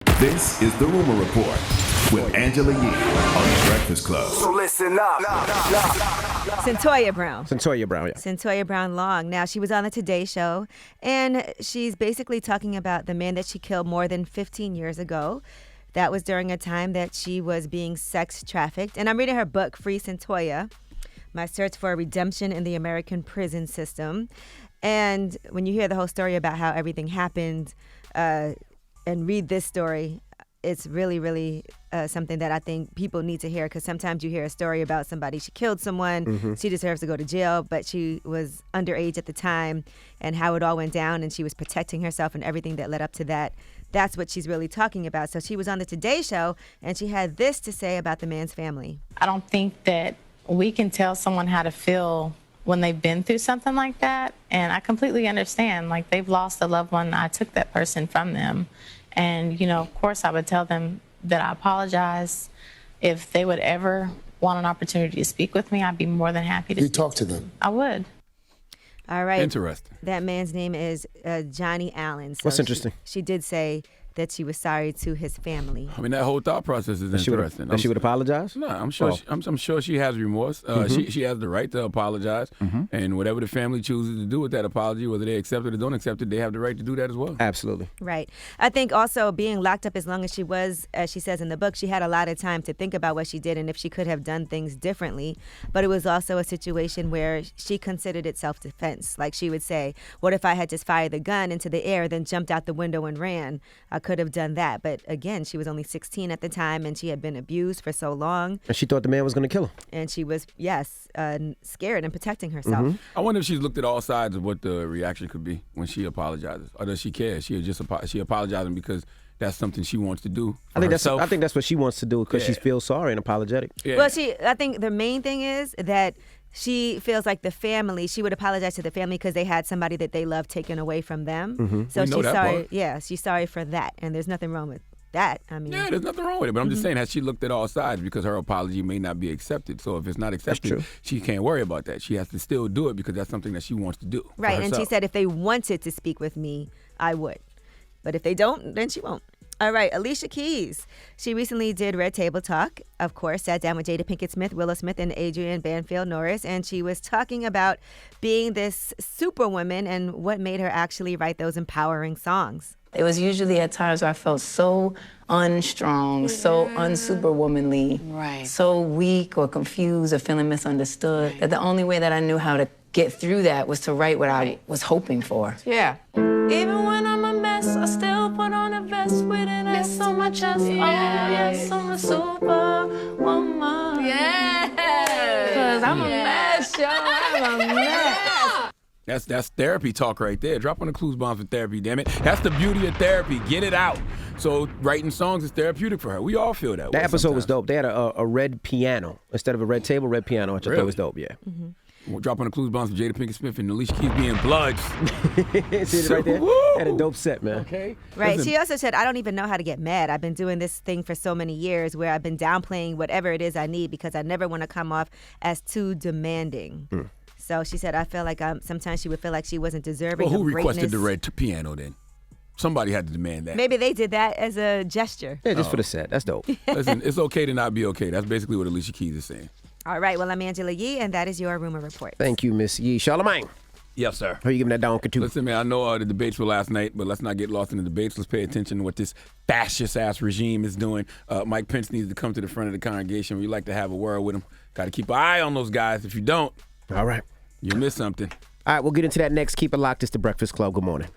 This is The Rumor Report with Angela Yee on The Breakfast Club. So listen up. Centoya Brown. Centoya Brown, yeah. Centoya Brown Long. Now, she was on the Today Show, and she's basically talking about the man that she killed more than 15 years ago. That was during a time that she was being sex trafficked. And I'm reading her book, Free Centoya, My Search for Redemption in the American Prison System. And when you hear the whole story about how everything happened and read this story, it's really, really something that I think people need to hear, because sometimes you hear a story about somebody, she killed someone, she deserves to go to jail, but she was underage at the time, and how it all went down, and she was protecting herself and everything that led up to that. That's what she's really talking about. So she was on the Today Show, and she had this to say about the man's family. I don't think that we can tell someone how to feel when they've been through something like that. And I completely understand, like, they've lost a loved one. I took that person from them. And, you know, of course, I would tell them that I apologize. If they would ever want an opportunity to speak with me, I'd be more than happy to. You talk to them. I would. All right. Interesting. That man's name is Johnny Allen. So What's interesting? She did say that she was sorry to his family. I mean, that whole thought process is interesting. She would apologize? No, I'm sure. I'm sure she has remorse. She has the right to apologize, and whatever the family chooses to do with that apology, whether they accept it or don't accept it, they have the right to do that as well. Absolutely. Right. I think also being locked up as long as she was, as she says in the book, she had a lot of time to think about what she did and if she could have done things differently. But it was also a situation where she considered it self-defense. Like, she would say, what if I had just fired the gun into the air, then jumped out the window and ran? I could have done that. But again, she was only 16 at the time, and she had been abused for so long. And she thought the man was going to kill her. And she was, scared and protecting herself. I wonder if she's looked at all sides of what the reaction could be when she apologizes, or does she care? She apologizing because that's something she wants to do for herself. I think that's what she wants to do, because she feels sorry and apologetic. Yeah. Well, I think the main thing is that she feels like the family, she would apologize to the family because they had somebody that they love taken away from them. So We know she's that sorry. part. Yeah, she's sorry for that. And there's nothing wrong with that. I mean, Yeah, there's nothing wrong with it, but I'm just saying, has she looked at all sides, because her apology may not be accepted. So if it's not accepted, true. she can't worry about that. She has to still do it because that's something that she wants to do. for right. And she herself. said if they wanted to speak with me, I would. But if they don't, then she won't. All right, Alicia Keys. She recently did Red Table Talk, of course, sat down with Jada Pinkett Smith, Willow Smith, and Adrienne Banfield Norris, and she was talking about being this superwoman and what made her actually write those empowering songs. It was usually at times where I felt so unstrong, so unsuperwomanly, so weak or confused or feeling misunderstood, that the only way that I knew how to get through that was to write what I was hoping for. Yeah. Even when I'm a mess, I still put on a vest with an S on my chest. Oh, yes, I'm a superwoman. Yeah. 'Cause I'm a mess, yo. I'm a mess. That's therapy talk right there. Drop on the clues bomb for therapy, damn it. That's the beauty of therapy. Get it out. So writing songs is therapeutic for her. We all feel that way. That episode was sometimes. dope. They had a red piano instead of a red table, red piano, which I thought was dope, yeah. We'll drop on the clues bombs for Jada Pinkett Smith and Alicia Keys being bloods. See it right there? Woo! Had a dope set, man. Okay. Right. Listen, She also said, I don't even know how to get mad. I've been doing this thing for so many years where I've been downplaying whatever it is I need because I never want to come off as too demanding. So she said, I feel like sometimes she would feel like she wasn't deserving well, who of requested greatness. the red piano then? Somebody had to demand that. Maybe they did that as a gesture. Yeah, just for the set. That's dope. Listen, it's okay to not be okay. That's basically what Alicia Keys is saying. All right. Well, I'm Angela Yee, and that is your Rumor Report. Thank you, Miss Yee. Charlamagne, Yes, sir. how you giving that donkey to? Listen, man, I know the debates were last night, but let's not get lost in the debates. Let's pay attention to what this fascist-ass regime is doing. Mike Pence needs to come to the front of the congregation. We like to have a word with him. Got to keep an eye on those guys. If you don't, All right. you'll miss something. All right, we'll get into that next. Keep it locked. It's The Breakfast Club. Good morning.